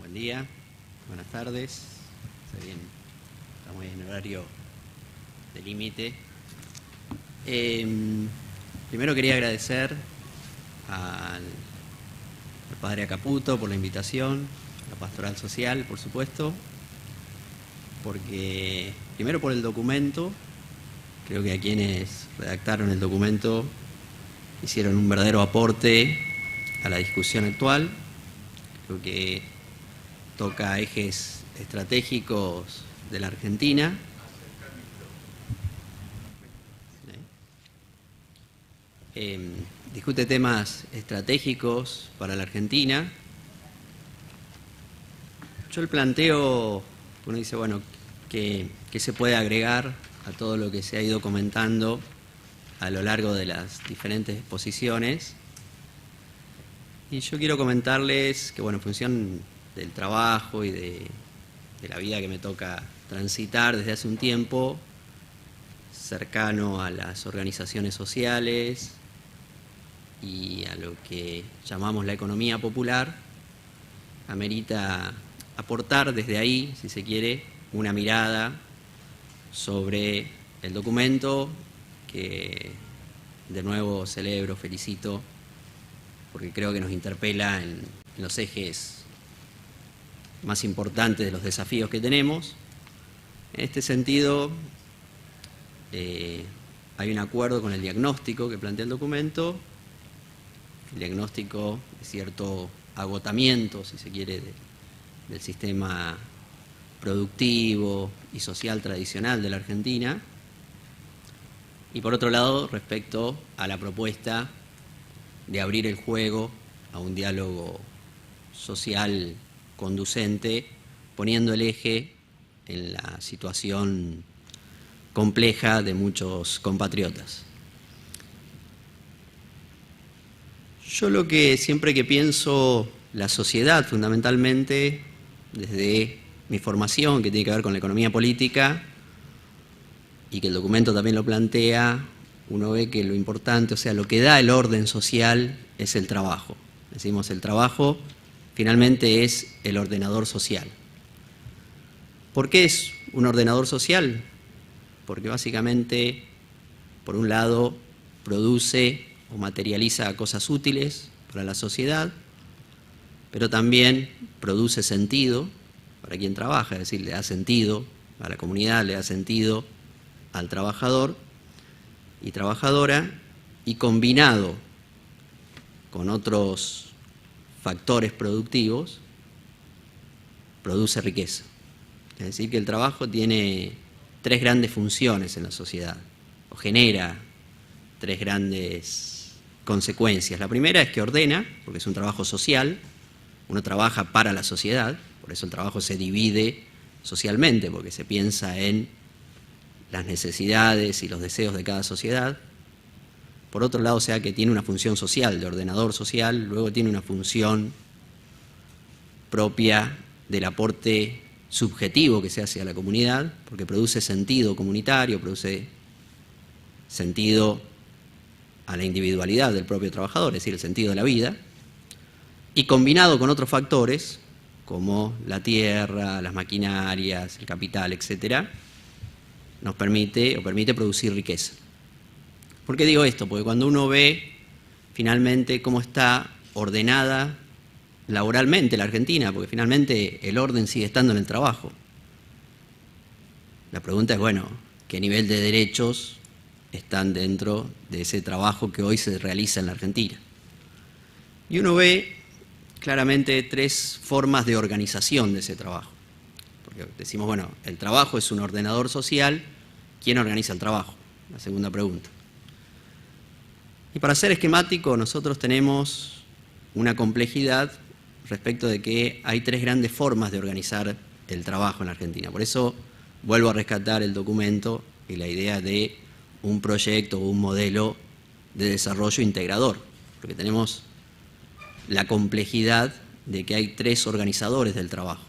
Buen día, buenas tardes. Estamos en horario de límite. Primero quería agradecer al padre Acaputo por la invitación, a la Pastoral Social, por supuesto, porque primero por el documento. Creo que a quienes redactaron el documento hicieron un verdadero aporte a la discusión actual. Creo que toca ejes estratégicos de la Argentina. Discute temas estratégicos para la Argentina. Yo el planteo, uno dice, bueno, ¿qué se puede agregar a todo lo que se ha ido comentando a lo largo de las diferentes exposiciones? Y yo quiero comentarles que, bueno, en función del trabajo y de la vida que me toca transitar desde hace un tiempo, cercano a las organizaciones sociales y a lo que llamamos la economía popular, amerita aportar desde ahí, si se quiere, una mirada sobre el documento que de nuevo celebro, felicito, porque creo que nos interpela en los ejes más importantes de los desafíos que tenemos. En este sentido, hay un acuerdo con el diagnóstico que plantea el documento, el diagnóstico de cierto agotamiento, si se quiere, del sistema productivo y social tradicional de la Argentina, y por otro lado, respecto a la propuesta de abrir el juego a un diálogo social conducente, poniendo el eje en la situación compleja de muchos compatriotas. Yo lo que siempre que pienso la sociedad, fundamentalmente, desde mi formación, que tiene que ver con la economía política, y que el documento también lo plantea, uno ve que lo importante, o sea, lo que da el orden social es el trabajo. Decimos, el trabajo finalmente es el ordenador social. ¿Por qué es un ordenador social? Porque básicamente, por un lado, produce o materializa cosas útiles para la sociedad, pero también produce sentido para quien trabaja, es decir, le da sentido a la comunidad, le da sentido al trabajador y trabajadora, y combinado con otros factores productivos, produce riqueza. Es decir, que el trabajo tiene tres grandes funciones en la sociedad, o genera tres grandes consecuencias. La primera es que ordena, porque es un trabajo social, uno trabaja para la sociedad, por eso el trabajo se divide socialmente, porque se piensa en las necesidades y los deseos de cada sociedad. Por otro lado, o sea que tiene una función social, de ordenador social, luego tiene una función propia del aporte subjetivo que se hace a la comunidad, porque produce sentido comunitario, produce sentido a la individualidad del propio trabajador, es decir, el sentido de la vida, y combinado con otros factores, como la tierra, las maquinarias, el capital, etcétera, nos permite producir riqueza. ¿Por qué digo esto? Porque cuando uno ve finalmente cómo está ordenada laboralmente la Argentina, porque finalmente el orden sigue estando en el trabajo, la pregunta es, bueno, ¿qué nivel de derechos están dentro de ese trabajo que hoy se realiza en la Argentina? Y uno ve claramente tres formas de organización de ese trabajo. Porque decimos, bueno, el trabajo es un ordenador social, ¿quién organiza el trabajo? La segunda pregunta. Y para ser esquemático, nosotros tenemos una complejidad respecto de que hay tres grandes formas de organizar el trabajo en la Argentina. Por eso vuelvo a rescatar el documento y la idea de un proyecto o un modelo de desarrollo integrador, porque tenemos la complejidad de que hay tres organizadores del trabajo.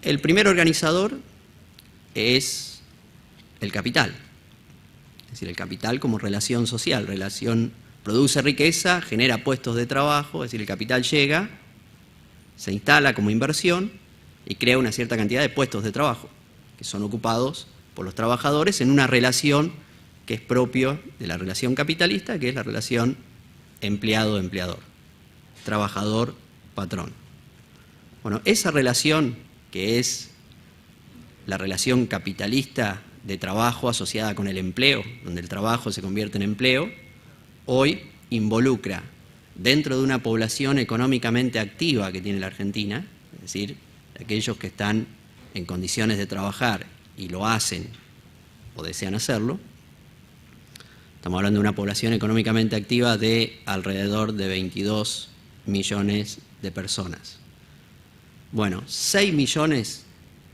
El primer organizador es el capital, es decir, el capital como relación social, produce riqueza, genera puestos de trabajo, es decir, el capital llega, se instala como inversión y crea una cierta cantidad de puestos de trabajo que son ocupados por los trabajadores en una relación que es propio de la relación capitalista, que es la relación empleado-empleador, trabajador-patrón. Bueno, esa relación, que es la relación capitalista de trabajo asociada con el empleo, donde el trabajo se convierte en empleo, hoy involucra dentro de una población económicamente activa que tiene la Argentina, es decir, aquellos que están en condiciones de trabajar y lo hacen o desean hacerlo. Estamos hablando de una población económicamente activa de alrededor de 22 millones de personas. Bueno, 6 millones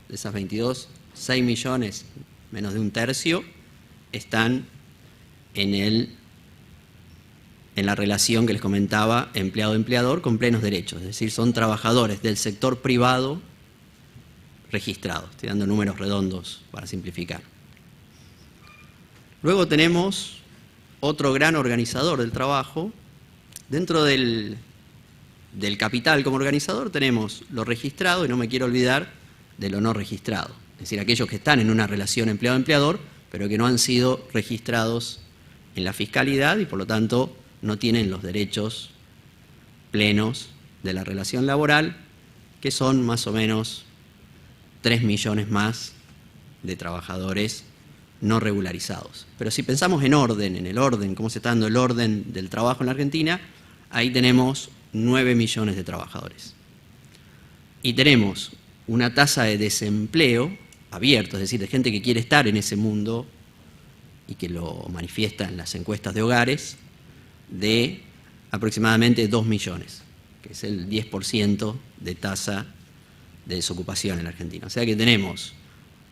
de esas 22, 6 millones, menos de un tercio, están en la relación que les comentaba empleado-empleador con plenos derechos, es decir, son trabajadores del sector privado registrados. Estoy dando números redondos para simplificar. Luego tenemos otro gran organizador del trabajo. Dentro del capital como organizador tenemos lo registrado, y no me quiero olvidar de lo no registrado, es decir, aquellos que están en una relación empleado-empleador, pero que no han sido registrados en la fiscalidad y por lo tanto no tienen los derechos plenos de la relación laboral, que son más o menos 3 millones más de trabajadores no regularizados. Pero si pensamos en el orden, cómo se está dando el orden del trabajo en la Argentina, ahí tenemos 9 millones de trabajadores. Y tenemos una tasa de desempleo abierto, es decir, de gente que quiere estar en ese mundo y que lo manifiesta en las encuestas de hogares, de aproximadamente 2 millones, que es el 10% de tasa de desocupación en la Argentina. O sea que tenemos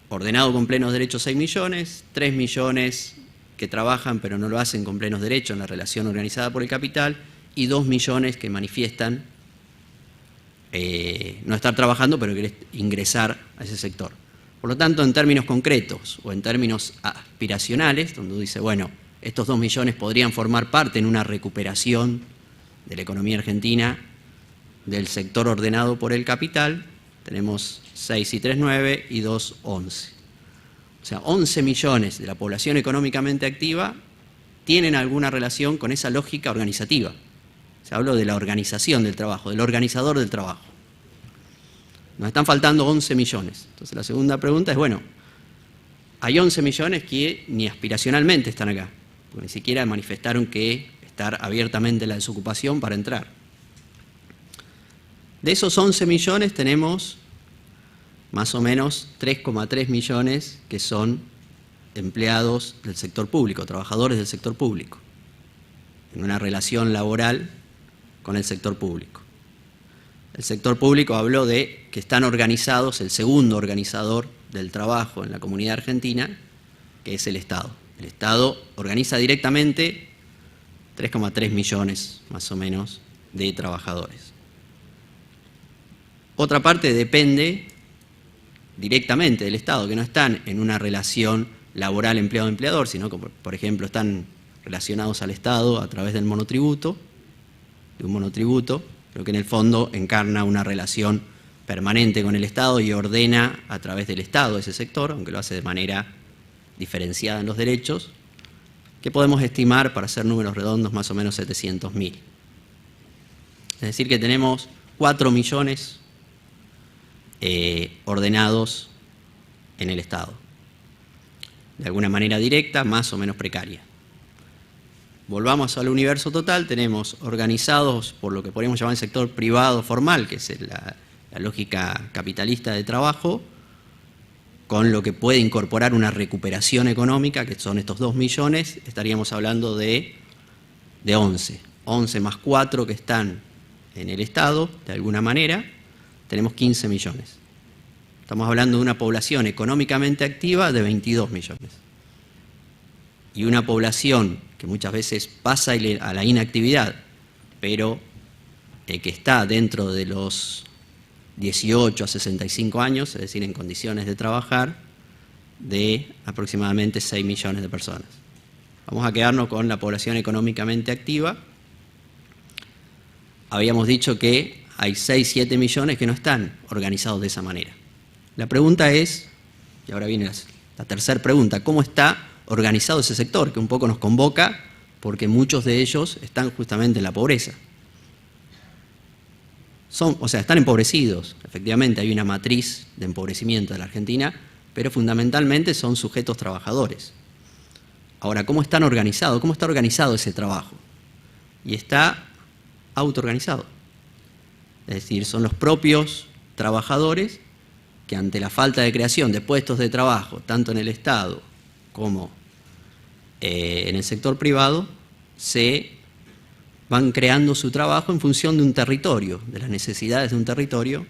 ordenado con plenos derechos 6 millones, 3 millones que trabajan pero no lo hacen con plenos derechos en la relación organizada por el capital y 2 millones que manifiestan no estar trabajando pero querer ingresar a ese sector. Por lo tanto, en términos concretos o en términos aspiracionales, donde uno dice, bueno, estos 2 millones podrían formar parte en una recuperación de la economía argentina del sector ordenado por el capital, tenemos 6 y 3, 9 y 2, 11. O sea, 11 millones de la población económicamente activa tienen alguna relación con esa lógica organizativa. Se habló de la organización del trabajo, del organizador del trabajo. Nos están faltando 11 millones. Entonces la segunda pregunta es, bueno, hay 11 millones que ni aspiracionalmente están acá, porque ni siquiera manifestaron que estar abiertamente en la desocupación para entrar. De esos 11 millones tenemos más o menos 3,3 millones que son empleados del sector público, trabajadores del sector público, en una relación laboral con el sector público. El sector público habló de que están organizados, el segundo organizador del trabajo en la comunidad argentina, que es el Estado. El Estado organiza directamente 3,3 millones más o menos de trabajadores. Otra parte depende directamente del Estado, que no están en una relación laboral empleado-empleador, sino que, por ejemplo, están relacionados al Estado a través del monotributo, pero que en el fondo encarna una relación permanente con el Estado y ordena a través del Estado ese sector, aunque lo hace de manera diferenciada en los derechos, que podemos estimar, para hacer números redondos, más o menos 700.000. Es decir, que tenemos 4 millones ordenados en el Estado, de alguna manera directa, más o menos precaria. Volvamos al universo total, tenemos organizados por lo que podríamos llamar el sector privado formal, que es la lógica capitalista de trabajo, con lo que puede incorporar una recuperación económica, que son estos 2 millones, estaríamos hablando de 11. 11 más 4 que están en el Estado, de alguna manera, tenemos 15 millones. Estamos hablando de una población económicamente activa de 22 millones. Y una población que muchas veces pasa a la inactividad, pero que está dentro de los 18 a 65 años, es decir, en condiciones de trabajar, de aproximadamente 6 millones de personas. Vamos a quedarnos con la población económicamente activa. Habíamos dicho que hay 6, 7 millones que no están organizados de esa manera. La pregunta es, y ahora viene la tercera pregunta, ¿cómo está organizado ese sector? Que un poco nos convoca porque muchos de ellos están justamente en la pobreza. O sea, están empobrecidos. Efectivamente, hay una matriz de empobrecimiento de la Argentina, pero fundamentalmente son sujetos trabajadores. Ahora, ¿cómo están organizados? ¿Cómo está organizado ese trabajo? Y está autoorganizado. Es decir, son los propios trabajadores que ante la falta de creación de puestos de trabajo, tanto en el Estado como en el sector privado, se van creando su trabajo en función de un territorio, de las necesidades de un territorio,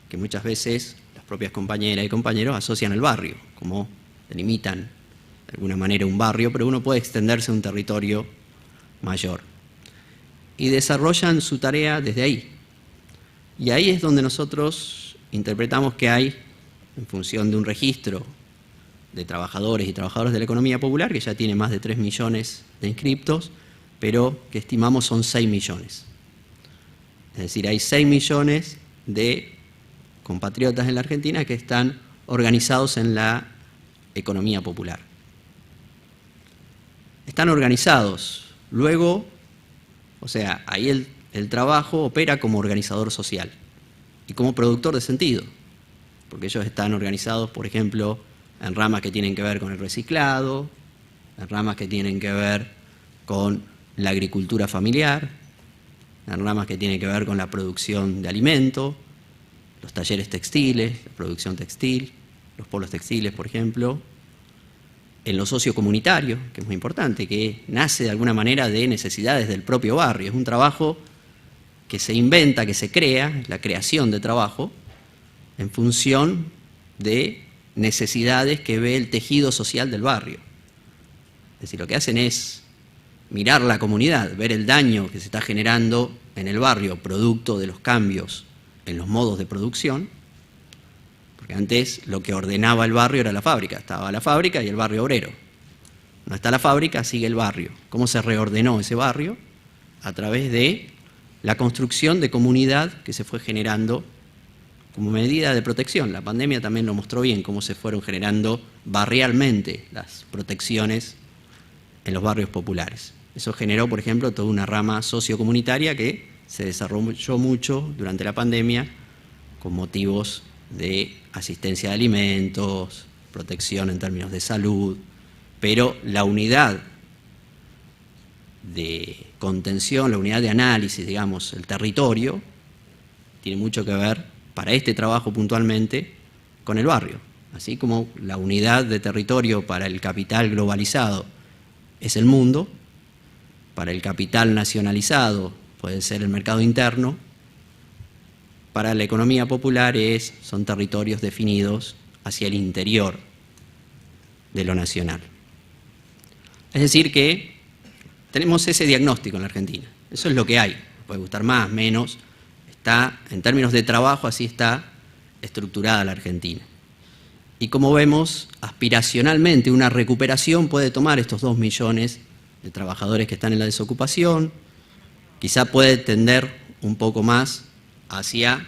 que muchas veces las propias compañeras y compañeros asocian al barrio, como delimitan de alguna manera un barrio, pero uno puede extenderse a un territorio mayor. Y desarrollan su tarea desde ahí. Y ahí es donde nosotros interpretamos que hay, en función de un registro de trabajadores y trabajadoras de la economía popular, que ya tiene más de 3 millones de inscriptos, pero que estimamos son 6 millones. Es decir, hay 6 millones de compatriotas en la Argentina que están organizados en la economía popular. Están organizados. Luego, o sea, ahí el trabajo opera como organizador social y como productor de sentido, porque ellos están organizados, por ejemplo, en ramas que tienen que ver con el reciclado, en ramas que tienen que ver con la agricultura familiar, en ramas que tienen que ver con la producción de alimentos, los talleres textiles, la producción textil, los polos textiles, por ejemplo, en lo sociocomunitario, que es muy importante, que nace de alguna manera de necesidades del propio barrio. Es un trabajo que se inventa, que se crea, la creación de trabajo, en función de necesidades que ve el tejido social del barrio. Es decir, lo que hacen es mirar la comunidad, ver el daño que se está generando en el barrio, producto de los cambios en los modos de producción, porque antes lo que ordenaba el barrio era la fábrica, estaba la fábrica y el barrio obrero. No está la fábrica, sigue el barrio. ¿Cómo se reordenó ese barrio? A través de la construcción de comunidad que se fue generando como medida de protección. La pandemia también lo mostró bien, cómo se fueron generando barrialmente las protecciones en los barrios populares. Eso generó, por ejemplo, toda una rama sociocomunitaria que se desarrolló mucho durante la pandemia con motivos de asistencia de alimentos, protección en términos de salud, pero la unidad de contención, la unidad de análisis, digamos, el territorio, tiene mucho que ver, para este trabajo puntualmente, con el barrio. Así como la unidad de territorio para el capital globalizado es el mundo, para el capital nacionalizado puede ser el mercado interno, para la economía popular son territorios definidos hacia el interior de lo nacional. Es decir que tenemos ese diagnóstico en la Argentina. Eso es lo que hay. Puede gustar más, menos. En términos de trabajo, así está estructurada la Argentina. Y como vemos, aspiracionalmente una recuperación puede tomar estos 2 millones de trabajadores que están en la desocupación, quizá puede tender un poco más hacia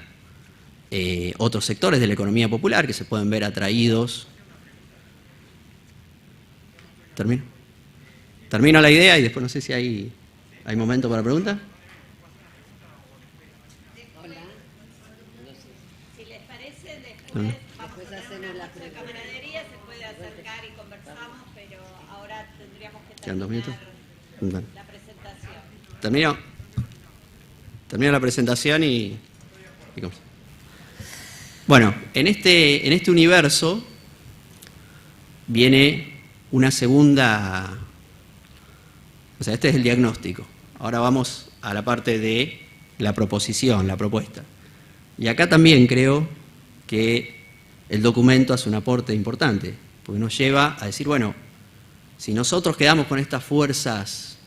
otros sectores de la economía popular que se pueden ver atraídos. Termino la idea y después no sé si hay momento para preguntas. Si les parece, después vamos a tener una camaradería, se puede acercar y conversamos, pero ahora tendríamos que ¿Quedan 2 minutos? la presentación. Termino la presentación y bueno, en este universo viene una segunda, o sea, este es el diagnóstico. Ahora vamos a la parte de la proposición, la propuesta. Y acá también creo que el documento hace un aporte importante, porque nos lleva a decir, bueno, si nosotros quedamos con estas fuerzas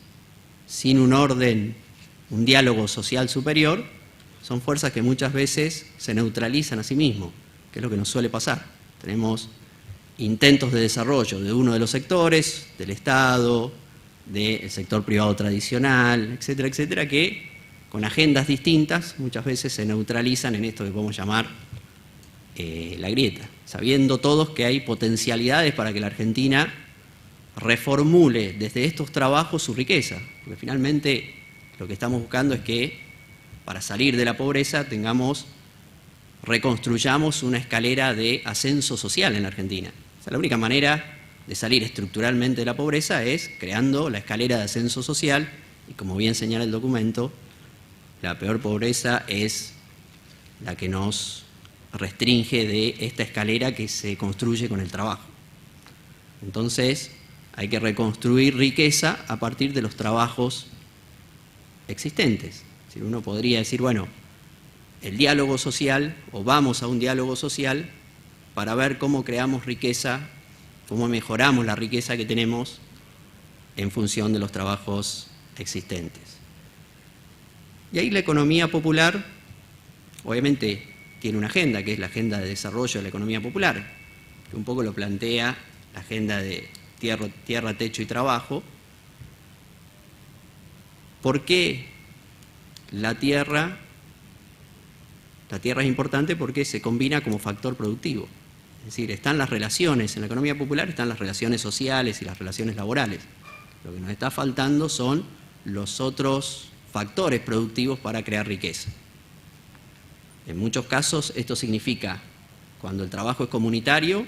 sin un orden, un diálogo social superior, son fuerzas que muchas veces se neutralizan a sí mismos, que es lo que nos suele pasar. Tenemos intentos de desarrollo de uno de los sectores, del Estado, del sector privado tradicional, etcétera, etcétera, que con agendas distintas, muchas veces se neutralizan en esto que podemos llamar la grieta, sabiendo todos que hay potencialidades para que la Argentina reformule desde estos trabajos su riqueza, porque finalmente lo que estamos buscando es que para salir de la pobreza reconstruyamos una escalera de ascenso social en la Argentina. O sea, la única manera de salir estructuralmente de la pobreza es creando la escalera de ascenso social, y como bien señala el documento, la peor pobreza es la que nos restringe de esta escalera que se construye con el trabajo. Entonces, hay que reconstruir riqueza a partir de los trabajos existentes. Si uno podría decir, bueno, el diálogo social, o vamos a un diálogo social para ver cómo creamos riqueza, cómo mejoramos la riqueza que tenemos en función de los trabajos existentes. Y ahí la economía popular, obviamente, tiene una agenda, que es la agenda de desarrollo de la economía popular, que un poco lo plantea la agenda de tierra, techo y trabajo. ¿Por qué la tierra es importante? Porque se combina como factor productivo. Es decir, están las relaciones, en la economía popular están las relaciones sociales y las relaciones laborales. Lo que nos está faltando son los otros factores productivos para crear riqueza. En muchos casos esto significa, cuando el trabajo es comunitario,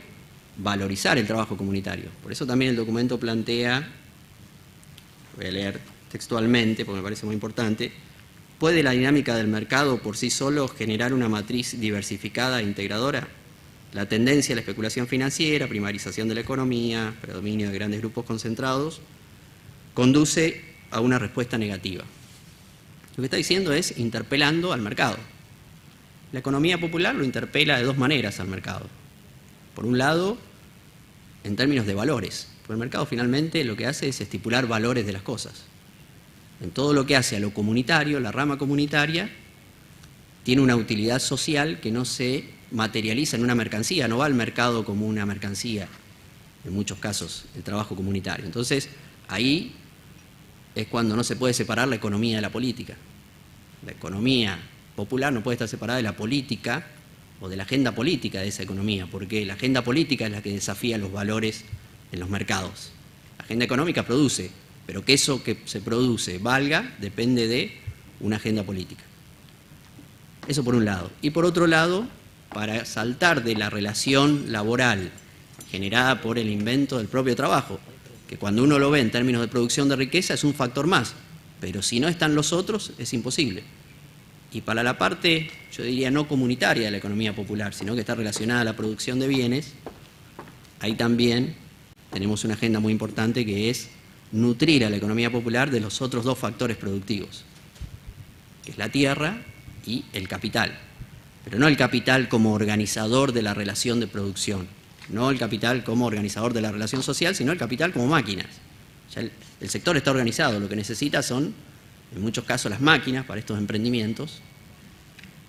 valorizar el trabajo comunitario. Por eso también el documento plantea, voy a leer textualmente porque me parece muy importante, ¿puede la dinámica del mercado por sí solo generar una matriz diversificada e integradora? La tendencia a la especulación financiera, primarización de la economía, predominio de grandes grupos concentrados, conduce a una respuesta negativa. Lo que está diciendo es interpelando al mercado. La economía popular lo interpela de dos maneras al mercado. Por un lado, en términos de valores, porque el mercado finalmente lo que hace es estipular valores de las cosas. En todo lo que hace a lo comunitario, la rama comunitaria tiene una utilidad social que no se materializa en una mercancía, no va al mercado como una mercancía, en muchos casos, el trabajo comunitario. Entonces, ahí es cuando no se puede separar la economía de la política. La economía popular no puede estar separada de la política o de la agenda política de esa economía, porque la agenda política es la que desafía los valores en los mercados. La agenda económica produce, pero que eso que se produce valga depende de una agenda política. Eso por un lado. Y por otro lado, para saltar de la relación laboral generada por el invento del propio trabajo, que cuando uno lo ve en términos de producción de riqueza es un factor más, pero si no están los otros es imposible. Y para la parte, yo diría, no comunitaria de la economía popular, sino que está relacionada a la producción de bienes, ahí también tenemos una agenda muy importante que es nutrir a la economía popular de los otros dos factores productivos, que es la tierra y el capital. Pero no el capital como organizador de la relación de producción, no el capital como organizador de la relación social, sino el capital como máquinas. Ya el sector está organizado, lo que necesita son, en muchos casos, las máquinas para estos emprendimientos,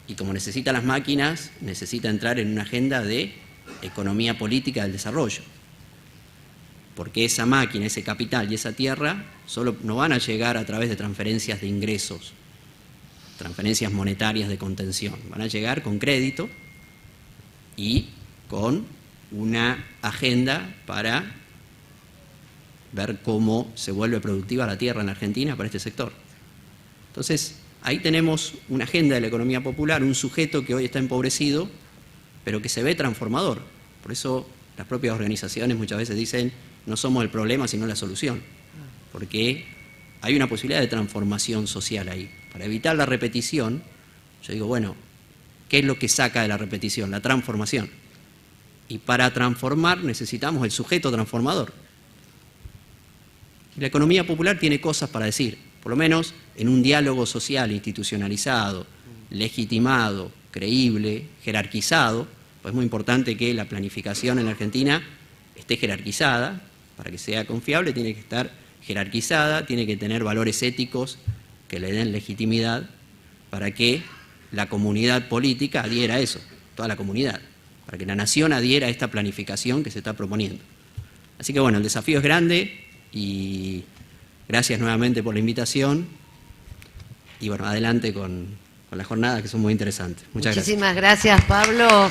y como necesita las máquinas, necesita entrar en una agenda de economía política del desarrollo. Porque esa máquina, ese capital y esa tierra solo no van a llegar a través de transferencias de ingresos, transferencias monetarias de contención, van a llegar con crédito y con una agenda para ver cómo se vuelve productiva la tierra en la Argentina para este sector. Entonces, ahí tenemos una agenda de la economía popular, un sujeto que hoy está empobrecido, pero que se ve transformador. Por eso las propias organizaciones muchas veces dicen, no somos el problema, sino la solución. Porque hay una posibilidad de transformación social ahí. Para evitar la repetición, yo digo, bueno, ¿qué es lo que saca de la repetición? La transformación. Y para transformar necesitamos el sujeto transformador. Y la economía popular tiene cosas para decir, por lo menos en un diálogo social institucionalizado, legitimado, creíble, jerarquizado. Pues es muy importante que la planificación en la Argentina esté jerarquizada. Para que sea confiable tiene que estar jerarquizada, tiene que tener valores éticos que le den legitimidad para que la comunidad política adhiera a eso, toda la comunidad, para que la nación adhiera a esta planificación que se está proponiendo. Así que bueno, el desafío es grande y gracias nuevamente por la invitación bueno, adelante con las jornadas que son muy interesantes. Muchas gracias. Muchísimas gracias, Pablo.